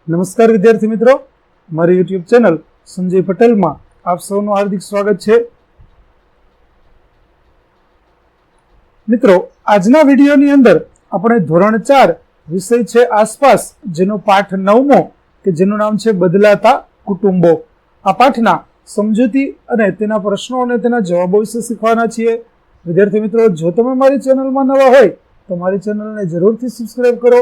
નમસ્કાર વિદ્યાર્થી મિત્રો, મારી યુટ્યુબ ચેનલ સંજય પટેલમાં આપ સૌનું હાર્દિક સ્વાગત છે. મિત્રો, આજના વિડીયોની અંદર આપણે ધોરણ 4 વિષય છે આસપાસ, જેનો પાઠ 9મો કે જેનું નામ છે બદલાતા કુટુંબો. આ પાઠના સમજૂતી અને તેના પ્રશ્નો અને તેના જવાબો વિશે શીખવાના છીએ. વિદ્યાર્થી મિત્રો, જો તમે મારી ચેનલમાં નવા હોય તો મારી ચેનલને જરૂરથી સબસ્ક્રાઇબ કરો.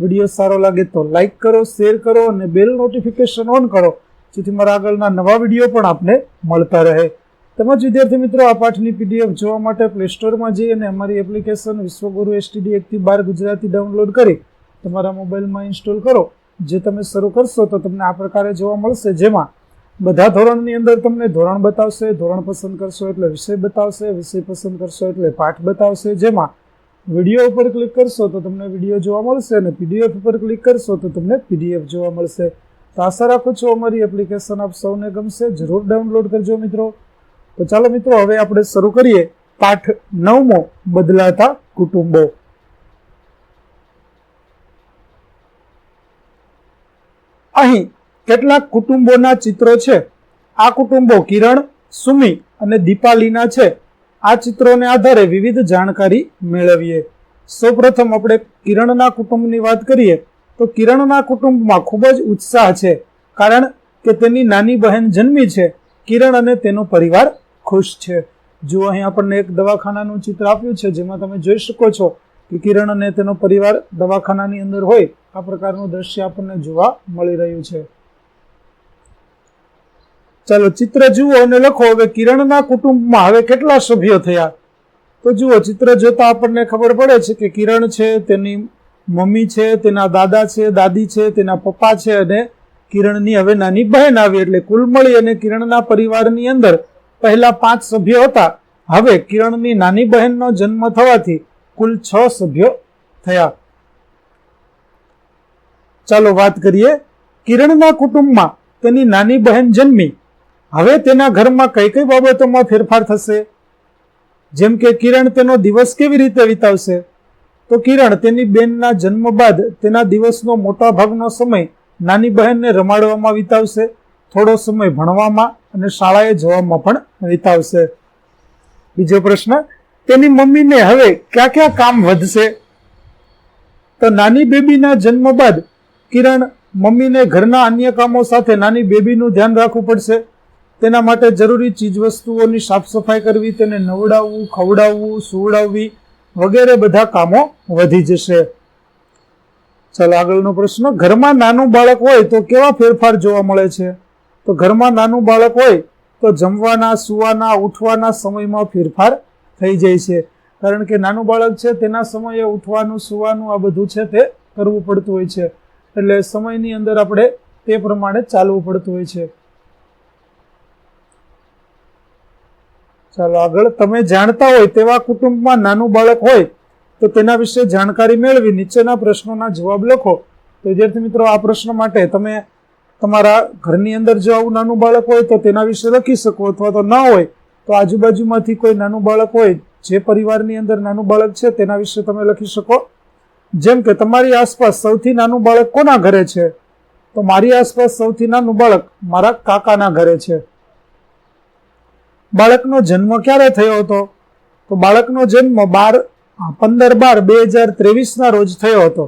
વિડીયો સારો લાગે તો લાઇક કરો, શેર કરો અને બેલ નોટિફિકેશન ઓન કરો, જેથી મારા આગળના નવા વિડીયો પણ આપને મળતા રહે. તેમજ વિદ્યાર્થી મિત્રો, આ પાઠની પીડીએફ જોવા માટે પ્લે સ્ટોરમાં જઈ અને અમારી એપ્લિકેશન વિશ્વગુરુ STD 1 થી 12 ગુજરાતી ડાઉનલોડ કરી તમારા મોબાઈલમાં ઇન્સ્ટોલ કરો. જે તમે શરૂ કરશો તો તમને આ પ્રકારે જોવા મળશે, જેમાં બધા ધોરણની અંદર તમને ધોરણ બતાવશે, ધોરણ પસંદ કરશો એટલે વિષય બતાવશે, વિષય પસંદ કરશો એટલે પાઠ બતાવશે. જેમાં વિડીયો ઉપર ક્લિક કરશો તો તમને વિડીયો જોવા મળશે અને PDF ઉપર ક્લિક કરશો તો તમને PDF જોવા મળશે. તો આશા રાખું છું અમારી એપ્લિકેશન આપ સૌને ગમશે. જરૂર ડાઉનલોડ કરજો મિત્રો. તો ચાલો મિત્રો, હવે આપણે શરૂ કરીએ પાઠ 9મો બદલાતા કુટુંબો. અહીં કેટલાક કુટુંબોના ચિત્રો છે. આ કુટુંબો કિરણ, સુમી અને દીપાલીના છે. આ ચિત્રોને આધારે વિવિધ જાણકારી મેળવીએ. સૌપ્રથમ આપણે કિરણના કુટુંબની વાત કરીએ તો કિરણના કુટુંબમાં ખૂબ જ ઉત્સાહ છે, કારણ કે તેની નાની બહેન જન્મી છે. કિરણ અને તેનો પરિવાર ખુશ છે. જો અહીં આપણને એક દવાખાનાનું ચિત્ર આપ્યું છે, જેમાં તમે જોઈ શકો છો કે કિરણ અને તેનો પરિવાર દવાખાનાની અંદર હોય. આ પ્રકારનું દ્રશ્ય આપણને જોવા મળી રહ્યું છે. ચાલો ચિત્ર જુઓ અને લખો. હવે કિરણના કુટુંબમાં હવે કેટલા સભ્યો થયા? તો જુઓ, ચિત્ર જોતા આપણને ખબર પડે છે કે કિરણ છે, તેની મમ્મી છે, તેના દાદા છે, દાદી છે, તેના પપ્પા છે અને કિરણની હવે નાની બહેન આવી. એટલે કુલ મળી અને કિરણના પરિવારની અંદર પહેલા 5 સભ્યો હતા. હવે કિરણની નાની બહેનનો જન્મ થવાથી કુલ 6 સભ્યો થયા. ચાલો વાત કરીએ. કિરણના કુટુંબમાં તેની નાની બહેન જન્મી. હવે તેના ઘરમાં કઈ કઈ બાબતોમાં ફેરફાર થશે? જેમ કે કિરણ તેનો દિવસ કેવી રીતે વિતાવશે? તો કિરણ તેની બેનના જન્મ બાદ તેના દિવસનો મોટા ભાગનો સમય નાની બહેનને રમાડવામાં વિતાવશે, થોડો સમય ભણવામાં અને શાળાએ જવામાં પણ વિતાવશે. બીજો પ્રશ્ન, તેની મમ્મીને હવે ક્યાં ક્યાં કામ વધશે? તો નાની બેબીના જન્મ બાદ કિરણ મમ્મીને ઘરના અન્ય કામો સાથે નાની બેબીનું ધ્યાન રાખવું પડશે. તેના માટે જરૂરી ચીજ વસ્તુઓની સાફ સફાઈ કરવી, તેને નવડાવવું, ખવડાવવું, સુવડાવવી વગેરે બધા કામો વધી જશે. ચાલો આગળનો પ્રશ્ન, ઘરમાં નાનું બાળક હોય તો કેવા ફેરફાર જોવા મળે છે? તો ઘરમાં નાનું બાળક હોય તો જમવાના, સુવાના, ઉઠવાના સમયમાં ફેરફાર થઈ જાય છે. કારણ કે નાનું બાળક છે, તેના સમયે ઉઠવાનું, સુવાનું આ બધું છે તે કરવું પડતું હોય છે. એટલે સમયની અંદર આપણે તે પ્રમાણે ચાલવું પડતું હોય છે. ચાલો આગળ, તમે જાણતા હોય તેવા કુટુંબમાં નાનું બાળક હોય તો તેના વિશે જાણકારી મેળવી નીચેના પ્રશ્નોના જવાબ લખો. તો વિદ્યાર્થી મિત્રો, આ પ્રશ્ન માટે તમે તમારા ઘરની અંદર જો આવું નાનું બાળક હોય તો તેના વિશે લખી શકો, અથવા તો ન હોય તો આજુબાજુમાંથી કોઈ નાનું બાળક હોય, જે પરિવારની અંદર નાનું બાળક છે તેના વિશે તમે લખી શકો. જેમ કે તમારી આસપાસ સૌથી નાનું બાળક કોના ઘરે છે? તો મારી આસપાસ સૌથી નાનું બાળક મારા કાકાના ઘરે છે. બાળકનો જન્મ ક્યારે થયો હતો? તો બાળકનો જન્મ 15/12/2023 ના રોજ થયો હતો.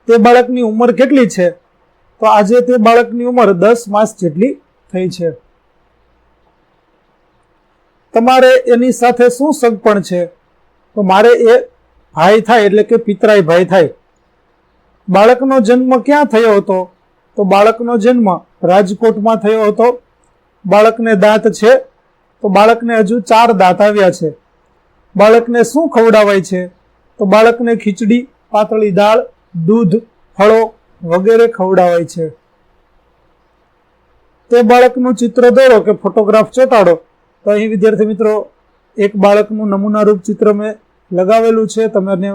તે બાળકની ઉંમર કેટલી છે? તો આજે તે બાળકની ઉંમર 10 માસ જેટલી થઈ છે. તમારે એની સાથે શું સગપણ છે? તો મારે એ ભાઈ થાય, એટલે કે પિતરાઈ ભાઈ થાય. બાળકનો જન્મ ક્યાં થયો હતો? તો બાળકનો જન્મ રાજકોટમાં થયો હતો. બાળકને દાંત છે? તો બાળકને હજુ 4 દાંત આવ્યા છે. બાળકને શું ખવડાવાય છે? તો બાળકને ખીચડી, પાતળી દાળ, દૂધ, ફળો વગેરે ખવડાવાય છે. તે બાળકનું ચિત્ર દોરો કે ફોટોગ્રાફ ચોંટાડો. તો અહીં વિદ્યાર્થી મિત્રો, એક બાળકનું નમૂનારૂપ ચિત્ર મેં લગાવેલું છે. તમને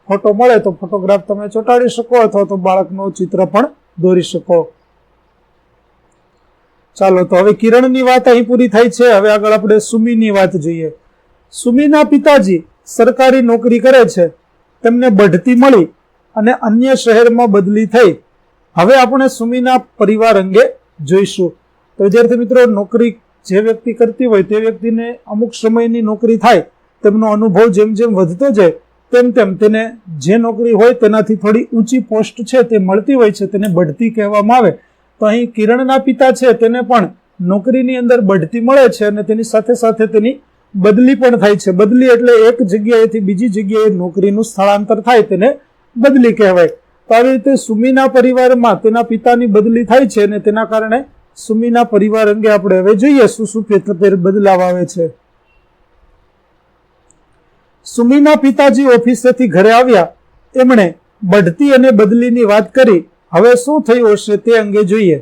ફોટો મળે તો ફોટોગ્રાફ તમે ચોંટાડી શકો, અથવા તો બાળકનું ચિત્ર પણ દોરી શકો. ચાલો, તો હવે કિરણની વાત અહીં પૂરી થઈ છે. હવે આગળ આપણે સુમીની વાત જોઈએ. સુમીના પિતાજી સરકારી નોકરી કરે છે. તેમને બઢતી મળી અને અન્ય શહેરમાં બદલી થઈ. હવે આપણે સુમીના પરિવાર અંગે જોઈશું. તો વિદ્યાર્થી મિત્રો, નોકરી જે વ્યક્તિ કરતી હોય તે વ્યક્તિને અમુક સમયની નોકરી થાય તેમનો અનુભવ જેમ જેમ વધતો જાય તેમ તેમ તેને જે નોકરી હોય તેનાથી થોડી ઊંચી પોસ્ટ છે તે મળતી હોય છે, તેને બઢતી કહેવામાં આવે. તો અહીં કિરણના પિતા છે તેને પણ નોકરીની અંદર બઢતી મળે છે અને તેની સાથે સાથે તેની બદલી પણ થાય છે. બદલી એટલે એક જગ્યાએથી બીજી જગ્યાએ નોકરીનું સ્થળાંતર થાય તેને બદલી કહેવાય. તો આવી રીતે સુમીના પરિવારમાં તેના પિતાની બદલી થાય છે અને તેના કારણે સુમીના પરિવાર અંગે આપણે હવે જોઈએ શું શું બદલાવ આવે છે. સુમીના પિતાજી ઓફિસેથી ઘરે આવ્યા. એમણે બઢતી અને બદલીની વાત કરી. હવે શું થયું હશે તે અંગે જોઈએ.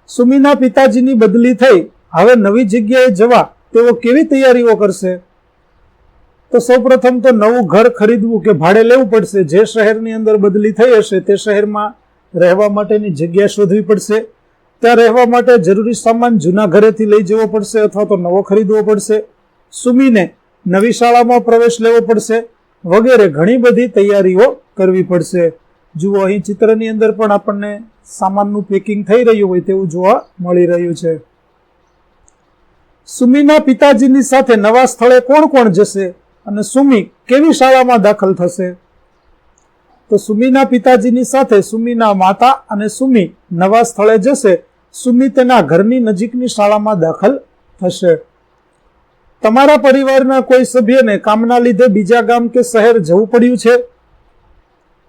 સુમીના પિતાજીની બદલી થઈ. હવે નવી જગ્યાએ જવા તેઓ કેવી તૈયારીઓ કરશે? તો સૌપ્રથમ તો નવું ઘર ખરીદવું કે ભાડે લેવું પડશે. જે શહેરની અંદર બદલી થઈ હશે તે શહેરમાં રહેવા માટેની જગ્યા શોધવી પડશે. ત્યાં રહેવા માટે જરૂરી સામાન જૂના ઘરેથી લઈ જવો પડશે અથવા તો નવો ખરીદવો પડશે. સુમીને નવી શાળામાં પ્રવેશ લેવો પડશે વગેરે ઘણી બધી તૈયારીઓ કરવી પડશે. જુઓ, અહીં ચિત્રની અંદર પણ આપણને સામાનનું પેકિંગ થઈ રહ્યું હોય તેવું જોવા મળી રહ્યું છે. સુમીના પિતાજીની સાથે નવા સ્થળે કોણ કોણ જશે અને સુમી કેવી શાળામાં દાખલ થશે? તો સુમીના પિતાજીની સાથે સુમીના માતા અને સુમી નવા સ્થળે જશે. સુમી તેના ઘરની નજીકની શાળામાં દાખલ થશે. તમારા પરિવારના કોઈ સભ્યને કામના લીધે બીજા ગામ કે શહેર જવું પડ્યું છે?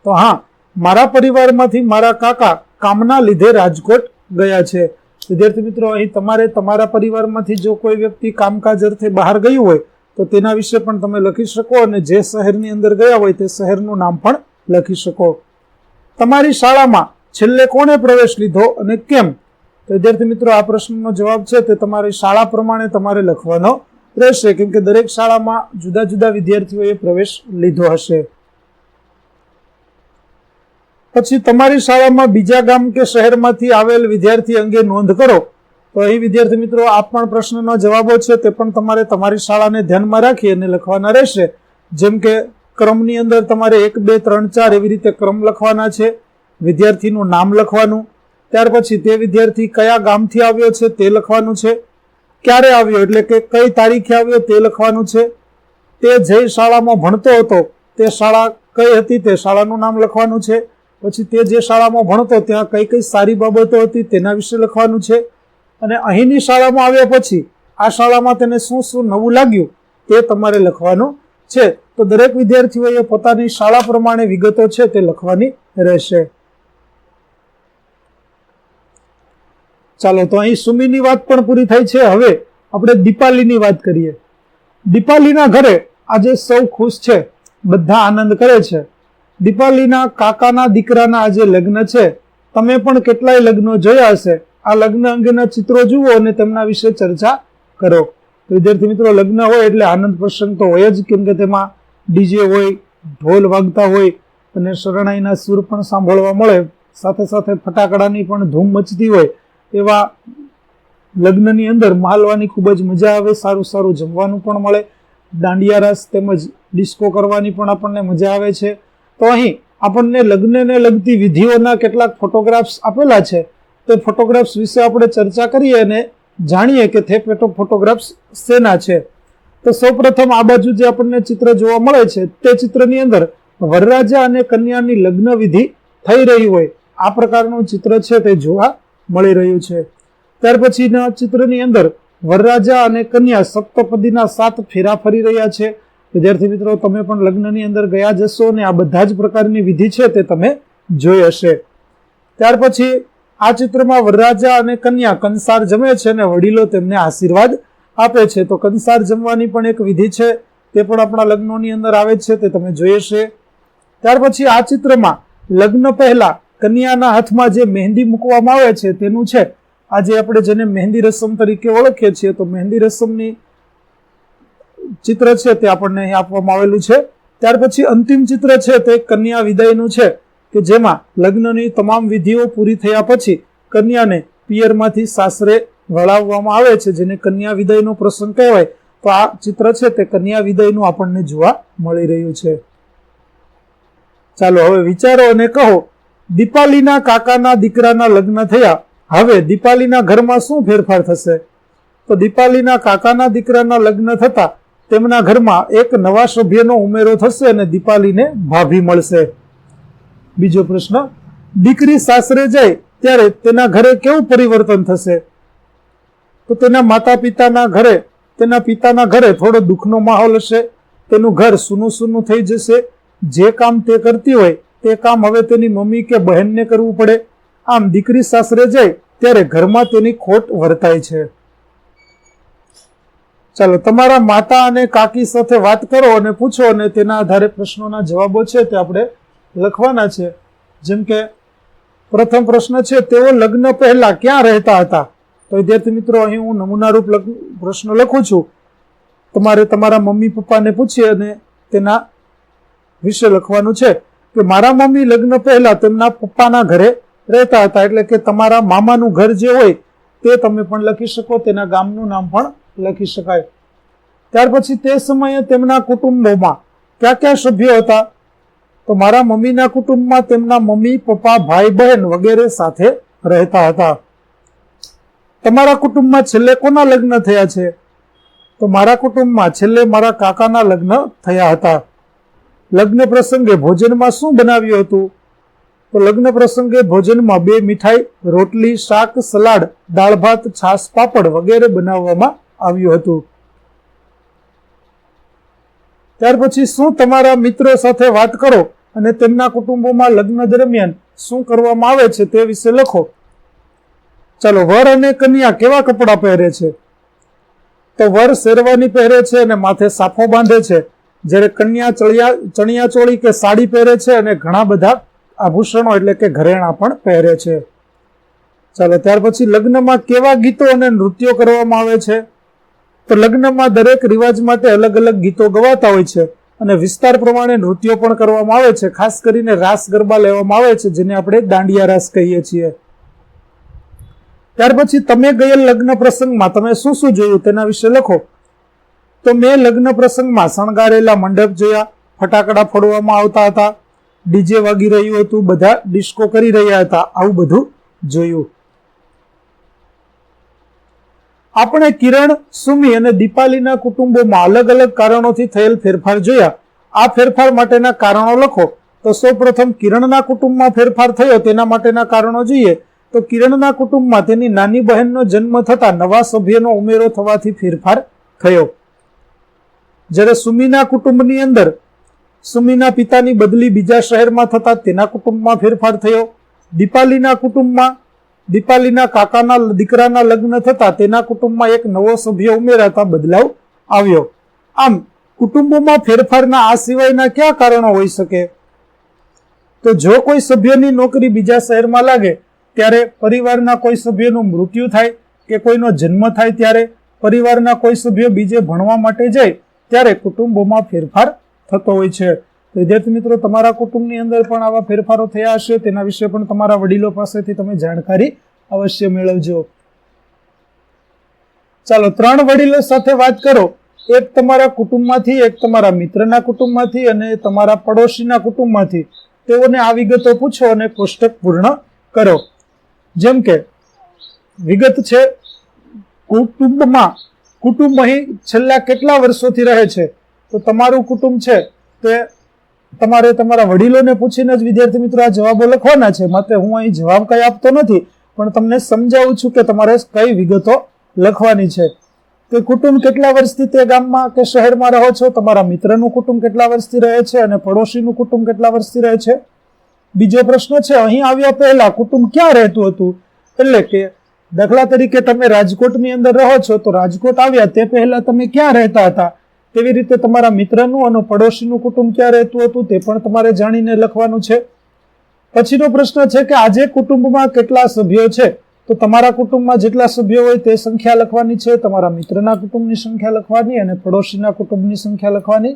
તો હા, મારા પરિવારમાંથી મારા કાકા કામના લીધે રાજકોટ ગયા છે. વિદ્યાર્થી મિત્રો, અહીં તમારે તમારા પરિવારમાંથી જો કોઈ વ્યક્તિ કામકાજ અર્થે બહાર ગયું હોય તો તેના વિશે પણ તમે લખી શકો અને જે શહેરની અંદર ગયા હોય તે શહેરનું નામ પણ લખી શકો. તમારી શાળામાં છેલ્લે કોણે પ્રવેશ લીધો અને કેમ? તો વિદ્યાર્થી મિત્રો, આ પ્રશ્નનો જવાબ છે તે તમારી શાળા પ્રમાણે તમારે લખવાનો રહેશે, કેમ કે દરેક શાળામાં જુદા જુદા વિદ્યાર્થીઓએ પ્રવેશ લીધો હશે. પછી તમારી શાળામાં બીજા ગામ કે શહેરમાંથી આવેલ વિદ્યાર્થી અંગે નોંધ કરો. તો અહીં વિદ્યાર્થી મિત્રો, આ પણ પ્રશ્નનો જવાબો છે તે પણ તમારે તમારી શાળાને ધ્યાનમાં રાખી અને લખવાના રહેશે. જેમ કે ક્રમની અંદર તમારે 1, 2, 3, 4 એવી રીતે ક્રમ લખવાના છે. વિદ્યાર્થીનું નામ લખવાનું, ત્યાર પછી તે વિદ્યાર્થી કયા ગામથી આવ્યો છે તે લખવાનું છે, ક્યારે આવ્યો એટલે કે કઈ તારીખે આવ્યો તે લખવાનું છે, તે જે શાળામાં ભણતો હતો તે શાળા કઈ હતી તે શાળાનું નામ લખવાનું છે, પછી તે જે શાળામાં ભણતો ત્યાં કઈ કઈ સારી બાબતો હતી તેના વિશે લખવાનું છે, અને અહીંની શાળામાં આવ્યા પછી આ શાળામાં તેને શું શું નવું લાગ્યું તે તમારે લખવાનું છે. તો દરેક વિદ્યાર્થીઓએ પોતાની શાળા પ્રમાણે વિગતો છે તે લખવાની રહેશે. ચાલો, તો અહીં સુમીની વાત પણ પૂરી થઈ છે. હવે આપણે દીપાલીની વાત કરીએ. દીપાલીના ઘરે આજે સૌ ખુશ છે, બધા આનંદ કરે છે. દીપાલીના કાકાના દીકરાના આજે લગ્ન છે. તમે પણ કેટલાય લગ્નો જોયા હશે. આ લગ્ન અંગેના ચિત્રો જુઓ અને તેમના વિશે ચર્ચા કરો. વિદ્યાર્થી મિત્રો, લગ્ન હોય એટલે આનંદ પ્રસંગ તો હોય જ, કેમ કે તેમાં ડીજે હોય, ઢોલ વાગતા હોય અને શરણાઈના સૂર પણ સાંભળવા મળે, સાથે સાથે ફટાકડાની પણ ધૂમ મચતી હોય. એવા લગ્નની અંદર માલવાની ખૂબ જ મજા આવે. સારું સારું જમવાનું પણ મળે, દાંડિયા રસ તેમજ ડિસ્કો કરવાની પણ આપણને મજા આવે છે. તો અહીં આપણને લગ્નને લગતી વિધિઓના કેટલાક ફોટોગ્રાફ્સ આપેલા છે. તે ફોટોગ્રાફ્સ વિશે આપણે ચર્ચા કરીએ અને જાણીએ કે તે ફોટોગ્રાફ્સ શેના છે. તો સૌપ્રથમ આ બાજુ જે આપણને ચિત્ર જોવા મળે છે તે ચિત્રની અંદર વરરાજા અને કન્યાની લગ્ન વિધિ થઈ રહી હોય આ પ્રકારનું ચિત્ર છે તે જોવા મળી રહ્યું છે. ત્યાર પછીના ચિત્રની અંદર વરરાજા અને કન્યા સપ્તપદીના 7 ફેરા ફરી રહ્યા છે. વિદ્યાર્થી મિત્રો, તમે પણ લગ્નની અંદર ગયા જશો અને આ બધા જ પ્રકારની વિધિ છે તે તમે જોઈ હશે. ત્યાર પછી આ ચિત્રમાં વરરાજા અને કન્યા કંસાર જમે છે અને વડીલો તેમને આશીર્વાદ આપે છે. તો કંસાર જમવાની પણ એક વિધિ છે, તે પણ આપણા લગ્નોની અંદર આવે છે, તે તમે જોઈ હશે. ત્યાર પછી આ ચિત્રમાં લગ્ન પહેલા કન્યાના હાથમાં જે મહેંદી મૂકવામાં આવે છે તેનું છે. આજે આપણે જેને મહેંદી રસમ તરીકે ઓળખીએ છીએ, તો મહેંદી રસમની ચિત્ર છે તે આપણને અહીં આપવામાં આવેલું છે. ત્યાર પછી અંતિમ ચિત્ર છે તે કન્યા વિદાયનું છે, કે જેમાં લગ્નની તમામ વિધિઓ પૂરી થયા પછી કન્યાને પિયરમાંથી સાસરે વળાવવામાં આવે છે, જેને કન્યા વિદાયનો પ્રસંગ કહેવાય. તો આ ચિત્ર છે તે કન્યા વિદાયનું આપણને જોવા મળી રહ્યું છે. ચાલો હવે વિચારો અને કહો દીપાલીના કાકાના દીકરાના લગ્ન થયા. હવે દીપાલીના ઘરમાં શું ફેરફાર થશે? તો દીપાલીના કાકાના દીકરાના લગ્ન થતા તેમના ઘરમાં એક નવા સભ્યનો ઉમેરો થશે અને દીપાલીને ભાભી મળશે. બીજો પ્રશ્ન, દીકરી સાસરે જાય ત્યારે તેના ઘરે કેવું પરિવર્તન થશે? તો તેના માતા પિતાના ઘરે, તેના પિતાના ઘરે થોડો દુઃખનો માહોલ હશે. તેનું ઘર સૂનું સૂનું થઈ જશે. જે કામ તે કરતી હોય તે કામ હવે તેની મમ્મી કે બહેનને કરવું પડે. આમ દીકરી સાસરે જાય ત્યારે ઘરમાં તેની ખોટ વર્તાય છે. ચાલો, તમારા માતા અને કાકી સાથે વાત કરો અને પૂછો અને તેના આધારે પ્રશ્નોના જવાબો છે તે આપણે લખવાના છે. જેમ કે પ્રથમ પ્રશ્ન છે, તેઓ લગ્ન પહેલા ક્યાં રહેતા હતા? તો વિદ્યાર્થી મિત્રો, અહીં હું નમૂનારૂપ પ્રશ્ન લખું છું. તમારે તમારા મમ્મી પપ્પાને પૂછી અને તેના વિશે લખવાનું છે કે મારા મમ્મી લગ્ન પહેલા તેમના પપ્પાના ઘરે રહેતા હતા. એટલે કે તમારા મામાનું ઘર જે હોય તે તમે પણ લખી શકો, તેના ગામનું નામ પણ લખી શકાય. ત્યાર પછી તે સમયે તેમના કુટુંબોમાં કયા કયા સભ્યો હતા? તો મારા મમ્મીના કુટુંબમાં તેમના મમ્મી, પપ્પા, ભાઈ, બહેન વગેરે સાથે રહેતા હતા. તમારા કુટુંબમાં છેલ્લે કોના લગ્ન થયા છે? તો મારા કુટુંબમાં છેલ્લે મારા કાકાના લગ્ન થયા હતા. લગ્ન પ્રસંગે ભોજનમાં શું બનાવ્યું હતું? તો લગ્ન પ્રસંગે ભોજનમાં 2 મીઠાઈ, રોટલી, શાક, સલાડ, દાળ ભાત, છાશ, પાપડ વગેરે બનાવવામાં આવ્યું હતું. ત્યાર પછી શું તમારા મિત્રો સાથે વાત કરો અને તેમના કુટુંબોમાં લગ્ન દરમિયાન શું કરવામાં આવે છે તે વિશે લખો. ચાલો, વર અને કન્યા કેવા કપડાં પહેરે છે? તો વર શેરવાની પહેરે છે અને માથે સાફો બાંધે છે, જ્યારે કન્યા ચણિયા ચોળી કે સાડી પહેરે છે અને ઘણા બધા આભૂષણો એટલે કે ઘરેણાં પણ પહેરે છે. ચાલો, ત્યાર પછી લગ્નમાં કેવા ગીતો અને નૃત્યો કરવામાં આવે છે? તો લગ્નમાં દરેક રિવાજ માટે અલગ અલગ ગીતો ગવાતા હોય છે અને વિસ્તાર પ્રમાણે નૃત્યો પણ કરવામાં આવે છે. ખાસ કરીને રાસ ગરબા લેવામાં આવે છે, જેને આપણે દાંડિયા રાસ કહીએ છીએ. ત્યાર પછી તમે ગયેલ લગ્ન પ્રસંગમાં તમે શું શું જોયું તેના વિશે લખો. તો મેં લગ્ન પ્રસંગમાં શણગારેલા મંડપ જોયા, ફટાકડા ફોડવામાં આવતા હતા, ડીજે વાગી રહ્યું હતું, બધા ડિસ્કો કરી રહ્યા હતા, આવું બધું જોયું. આપણે કિરણ, સુમી અને દીપાલીના કુટુંબોમાં અલગ અલગ કારણોથી થયેલ ફેરફાર જોયા. આ ફેરફાર માટેના કારણો લખો. તો સૌપ્રથમ કિરણના કુટુંબમાં ફેરફાર થયો તેના માટેના કારણો જોઈએ. તો કિરણના કુટુંબમાં તેની નાની બહેનનો જન્મ થતા નવા સભ્યનો ઉમેરો થવાથી ફેરફાર થયો. જ્યારે સુમીના કુટુંબની અંદર સુમીના પિતાની બદલી બીજા શહેરમાં થતા તેના કુટુંબમાં ફેરફાર થયો. દીપાલીના કુટુંબમાં દીપાલીના કાકાના દીકરાના લગ્ન થતા તેના કુટુંબમાં એક નવો સભ્ય ઉમેરાતા બદલાવ આવ્યો. આમ કુટુંબોમાં ફેરફારના આ સિવાયના કયા કારણો હોઈ શકે? તો જો કોઈ સભ્યની નોકરી બીજા શહેરમાં લાગે ત્યારે પરિવારના કોઈ સભ્યનું મૃત્યુ થાય કે કોઈનો જન્મ થાય ત્યારે પરિવારના કોઈ સભ્ય બીજે ભણવા માટે જાય ત્યારે કુટુંબોમાં ફેરફાર થતો હોય છે. વિદ્યાર્થી મિત્રો, તમારા કુટુંબની અંદર પણ આવા ફેરફારો થયા હશે, તેના વિશે પણ તમારા વડીલો પાસેથી તમે જાણકારી અવશ્ય મેળવજો. ચાલો, 3 વડીલો સાથે વાત કરો. એક તમારા કુટુંબમાંથી, એક તમારા મિત્રના કુટુંબમાંથી અને તમારા પડોશીના કુટુંબમાંથી. તેઓને આ વિગતો પૂછો અને કોષ્ટક પૂર્ણ કરો. જેમ કે વિગત છે, કુટુંબ અહીં છેલ્લા કેટલા વર્ષોથી રહે છે? તો તમારું કુટુંબ છે તે તમારે તમારા વડીલોને પૂછીને જ વિદ્યાર્થી મિત્રો આ જવાબો લખવાના છે. માટે હું અહીં જવાબ કઈ આપતો નથી, પણ તમને સમજાવું છું કે તમારે કઈ વિગતો લખવાની છે. તો કુટુંબ કેટલા વર્ષથી તે ગામમાં કે શહેરમાં રહો છો? તમારા મિત્રનું કુટુંબ કેટલા વર્ષથી રહે છે અને પડોશીનું કુટુંબ કેટલા વર્ષથી રહે છે? બીજો પ્રશ્ન છે, અહીં આવ્યા પહેલા કુટુંબ ક્યાં રહેતું હતું? એટલે કે દાખલા તરીકે તમે રાજકોટની અંદર રહો છો, તો રાજકોટ આવ્યા તે પહેલા તમે ક્યાં રહેતા હતા? તેવી રીતે તમારા મિત્રનું અને પડોશીનું કુટુંબ ક્યાં રહેતું હતું તે પણ તમારે જાણીને લખવાનું છે. પછીનો પ્રશ્ન છે કે આજે કુટુંબમાં કેટલા સભ્યો છે? તો તમારા કુટુંબમાં જેટલા સભ્યો હોય તે સંખ્યા લખવાની છે, તમારા મિત્રના કુટુંબની સંખ્યા લખવાની અને પડોશીના કુટુંબની સંખ્યા લખવાની.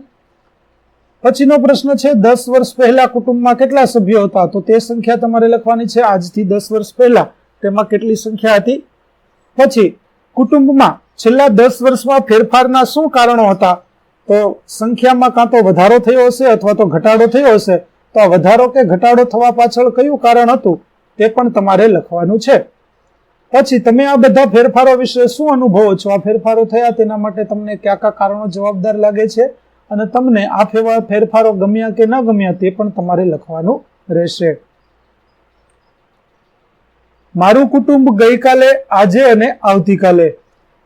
પછીનો પ્રશ્ન છે, 10 વર્ષ પહેલા કુટુંબમાં કેટલા સભ્યો હતા? તો તે સંખ્યા તમારે લખવાની છે. આજથી 10 વર્ષ પહેલા તેમાં કેટલી સંખ્યા હતી? પછી કુટુંબમાં છેલ્લા 10 વર્ષમાં ફેરફારના શું કારણો હતા? તો સંખ્યામાં કાં તો વધારો થયો હશે અથવા તો ઘટાડો થયો હશે, તો આ વધારો કે ઘટાડો થવા પાછળ કયું કારણ હતું તે પણ તમારે લખવાનું છે. પછી તમે આ બધા ફેરફારો વિશે શું અનુભવો છો? આ ફેરફારો થયા તેના માટે તમને કયા કયા કારણો જવાબદાર લાગે છે અને તમને આ ફેરફારો ગમ્યા કે ન ગમ્યા તે પણ તમારે લખવાનું રહેશે. મારું કુટુંબ ગઈકાલે, આજે અને આવતીકાલે.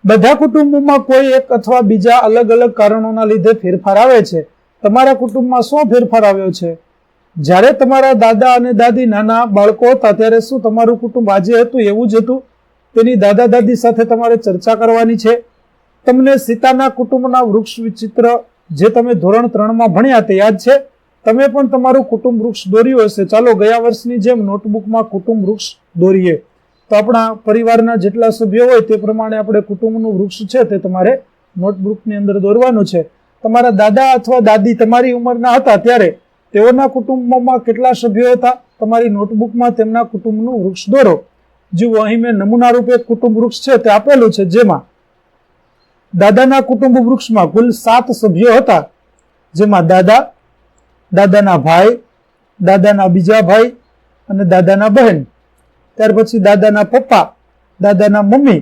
બધા કુટુંબોમાં કોઈ એક અથવા બીજા અલગ અલગ કારણોના લીધે ફેરફાર આવે છે. તમારા કુટુંબમાં શું ફેરફાર આવ્યો છે? જ્યારે તમારા દાદા અને દાદી નાના બાળકો હતા ત્યારે શું તમારું કુટુંબ આજે હતું એવું જ હતું? તેની દાદા દાદી સાથે તમારે ચર્ચા કરવાની છે. તમને સીતાના કુટુંબના વૃક્ષ વિચિત્ર જે તમે ધોરણ 3 માં ભણ્યા તે યાદ છે? તમે પણ તમારું કુટુંબ વૃક્ષ દોર્યું હશે. ચાલો ગયા વર્ષની જેમ નોટબુકમાં કુટુંબ વૃક્ષ દોરીએ. તો આપણા પરિવારના જેટલા સભ્યો હોય તે પ્રમાણે આપણે કુટુંબનું વૃક્ષ છે તે તમારે નોટબુકની અંદર દોરવાનું છે. તમારા દાદા અથવા દાદી તમારી ઉંમરના હતા ત્યારે તેઓના કુટુંબમાં કેટલા સભ્યો હતા? તમારી નોટબુકમાં તેમના કુટુંબનું વૃક્ષ દોરો. જુઓ, અહીં મેં નમૂના રૂપે કુટુંબ વૃક્ષ છે તે આપેલું છે, જેમાં દાદાના કુટુંબ વૃક્ષમાં કુલ 7 સભ્યો હતા, જેમાં દાદા, દાદાના ભાઈ, દાદાના બીજા ભાઈ અને દાદાના બહેન. ત્યાર પછી દાદાના પપ્પા, દાદાના મમ્મી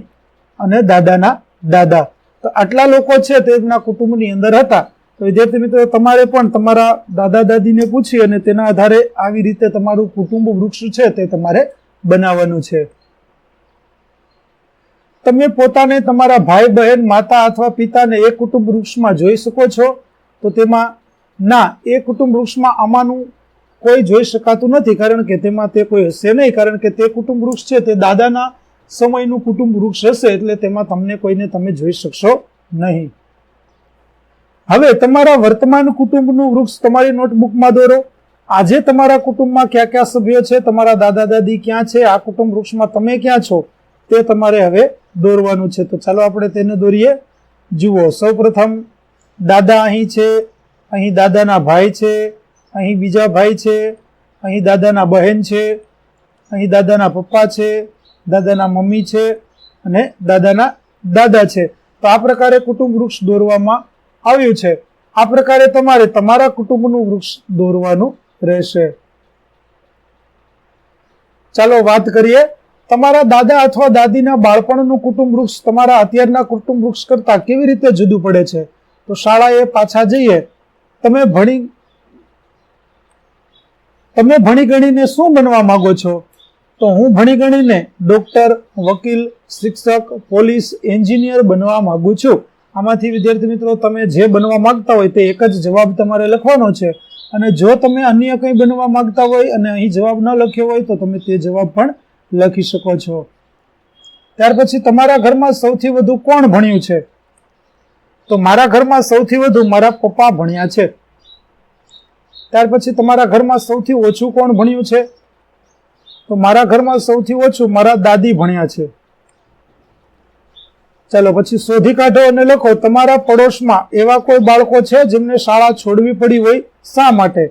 અને દાદાના દાદા. તો આટલા લોકો છે તેમના કુટુંબની અંદર હતા. તો વિદ્યાર્થી મિત્રો, તમારે પણ તમારા દાદા દાદીને પૂછી અને તેના આધારે આવી રીતે તમારું કુટુંબ વૃક્ષ છે તે તમારે બનાવવાનું છે. તમે પોતાને, તમારા ભાઈ બહેન, માતા અથવા પિતાને એ કુટુંબ વૃક્ષમાં જોઈ શકો છો? તો તેમાં ના, એ કુટુંબ વૃક્ષમાં આમાંનું કોઈ જોઈ શકાતું નથી, કારણ કે તેમાં તે કોઈ હશે નહીં, કારણ કે તે કુટુંબ વૃક્ષ છે તે દાદાના સમયનું કુટુંબ વૃક્ષ હશે, એટલે તેમાં તમને કોઈને તમે જોઈ શકશો નહીં. હવે તમારા વર્તમાન કુટુંબનું વૃક્ષ તમારી નોટબુકમાં દોરો. આજે તમારા કુટુંબમાં કયા કયા સભ્યો છે, તમારા દાદા દાદી ક્યાં છે, આ કુટુંબ વૃક્ષમાં તમે ક્યાં છો તે તમારે હવે દોરવાનું છે. તો ચાલો આપણે તેને દોરીએ. જુઓ, સૌપ્રથમ દાદા અહીં છે, અહીં દાદાના ભાઈ છે, અહીં બીજા ભાઈ છે, અહીં દાદાના બહેન છે, અહીં દાદાના પપ્પા છે, દાદાના મમ્મી છે અને દાદાના દાદા છે. તો આ પ્રકારે કુટુંબ વૃક્ષ દોરવામાં આવ્યું છે. આ પ્રકારે તમારે તમારા કુટુંબનું વૃક્ષ દોરવાનું રહેશે. ચાલો વાત કરીએ. તમારા દાદા અથવા દાદીના બાળપણનું કુટુંબ વૃક્ષ તમારા અત્યારના કુટુંબ વૃક્ષ કરતા કેવી રીતે જુદું પડે છે? તો શાળાએ પાછા જઈએ. તમે ભણી ગણીને શું બનવા માંગો છો? તો હું ભણી ગણીને ડોક્ટર, વકીલ, શિક્ષક, પોલીસ, એન્જિનિયર બનવા માંગુ છું. આમાંથી વિદ્યાર્થી મિત્રો તમે જે બનવા માંગતા હોય તે એક જ જવાબ તમારે લખવાનો છે. અને જો તમે અન્ય કંઈ બનવા માંગતા હોય અને અહીં જવાબ ન લખ્યો હોય તો તમે તે જવાબ પણ લખી શકો છો. ત્યાર પછી તમારા ઘરમાં સૌથી વધુ કોણ ભણ્યું છે? તો મારા ઘરમાં સૌથી વધુ મારા પપ્પા ભણ્યા છે. ત્યાર પછી તમારા ઘરમાં સૌથી ઓછું કોણ ભણ્યું છે? તો મારા ઘરમાં સૌથી ઓછું મારા દાદી ભણ્યા છે. ચાલો પછી શોધી કાઢો અને લખો, તમારા પડોશમાં એવા કોઈ બાળકો છે જેમને શાળા છોડવી પડી હોય, શા માટે?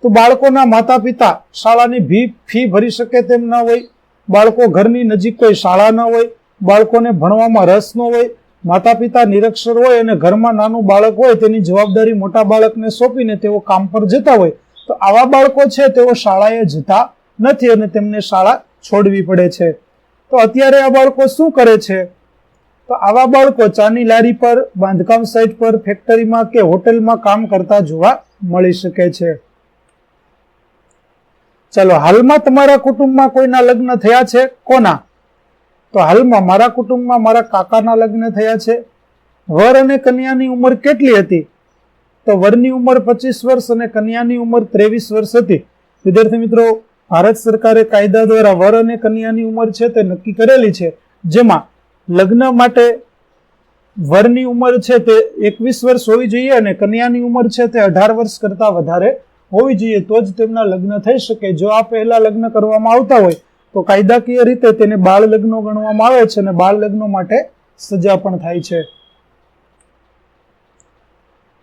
તો બાળકોના માતા પિતા શાળાની ફી ભરી શકે તેમ ન હોય, બાળકો ઘરની નજીક કોઈ શાળા ન હોય, બાળકોને ભણવામાં રસ ન હોય, માતા પિતા નિરક્ષર હોય અને ઘરમાં નાનું બાળક હોય તેની જવાબદારી મોટા બાળકને સોંપીને તેઓ કામ પર જતા હોય, તો આવા બાળકો છે તેઓ શાળાએ જતા નથી અને તેમને શાળા છોડવી પડે છે. તો અત્યારે આ બાળકો શું કરે છે? તો આવા બાળકો ચાની લારી પર, બાંધકામ સાઇટ પર, ફેક્ટરીમાં કે હોટેલમાં કામ કરતા જોવા મળી શકે છે. ચાલો, હાલમાં તમારા કુટુંબમાં કોઈના લગ્ન થયા છે? કોના? તો હાલમાં મારા કુટુંબમાં મારા કાકાના લગ્ન થયા છે. વર અને કન્યાની ઉંમર કેટલી હતી? તો વરની ઉંમર 25 વર્ષ અને કન્યાની ઉંમર 23 વર્ષ હતી. વિદ્યાર્થી મિત્રો, ભારત સરકારે કાયદા દ્વારા વર અને કન્યાની ઉંમર છે તે નક્કી કરેલી છે, જેમાં લગ્ન માટે વરની ઉંમર છે તે 21 વર્ષ હોવી જોઈએ અને કન્યાની ઉંમર છે તે 18 વર્ષ કરતા વધારે હોવી જોઈએ, તો જ તેમના લગ્ન થઈ શકે. જો આ પહેલા લગ્ન કરવામાં આવતા હોય તો કાયદાકીય રીતે તેને બાળ લગ્નો ગણવામાં આવે છે અને બાળ લગ્નો માટે સજા પણ થાય છે.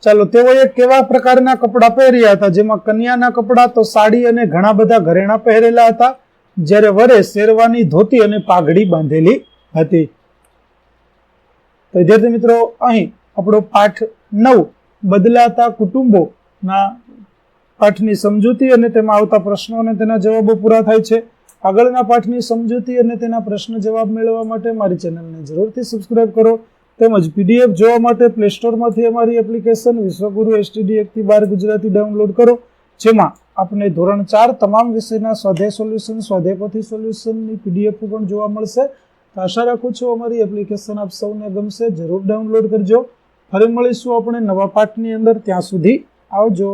ચાલો, તેઓએ કેવા પ્રકારના કપડાં પહેર્યા હતા? જેમાં કન્યાના કપડાં તો સાડી અને ઘણા બધા ઘરેણા પહેરેલા હતા, જ્યારે વરે શેરવાની, ધોતી અને પાઘડી બાંધેલી હતી. તો વિદ્યાર્થી મિત્રો, અહીં આપણો પાઠ 9 બદલાતા કુટુંબોના પાઠની સમજૂતી અને તેમાં આવતા પ્રશ્નો અને તેના જવાબો પૂરા થાય છે. આગળના પાઠની સમજૂતી અને તેના પ્રશ્ન જવાબ મેળવવા માટે મારી ચેનલને જરૂરથી સબસ્ક્રાઇબ કરો. તેમજ પીડીએફ જોવા માટે પ્લે સ્ટોરમાંથી અમારી એપ્લિકેશન વિશ્વગુરુ STD 1 થી 12 ગુજરાતી ડાઉનલોડ કરો, જેમાં આપને ધોરણ 4 તમામ વિષયના સ્વાધ્યાય સોલ્યુશન, સ્વાધ્યાયપોથી સોલ્યુશનની પીડીએફ પણ જોવા મળશે. તો આશા રાખું છું અમારી એપ્લિકેશન આપ સૌને ગમશે. જરૂર ડાઉનલોડ કરજો. ફરી મળીશું આપણે નવા પાઠની અંદર. ત્યાં સુધી આવજો.